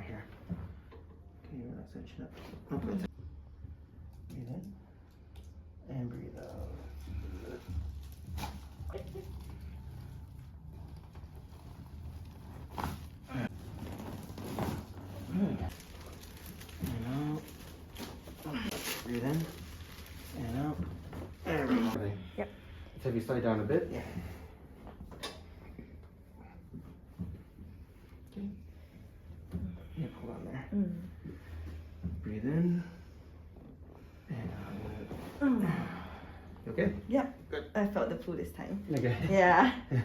here. Okay, we're not cinching up. Oh, breathe in. And breathe out. Good. And out. Breathe in. And out. There we go. Yep. Let's have you slide down a bit. Yeah. Okay. Yep, hold on there. Mm. Breathe in. And out. Mm. You okay? Yeah. Good. I felt the flu this time. Okay. Yeah. Okay.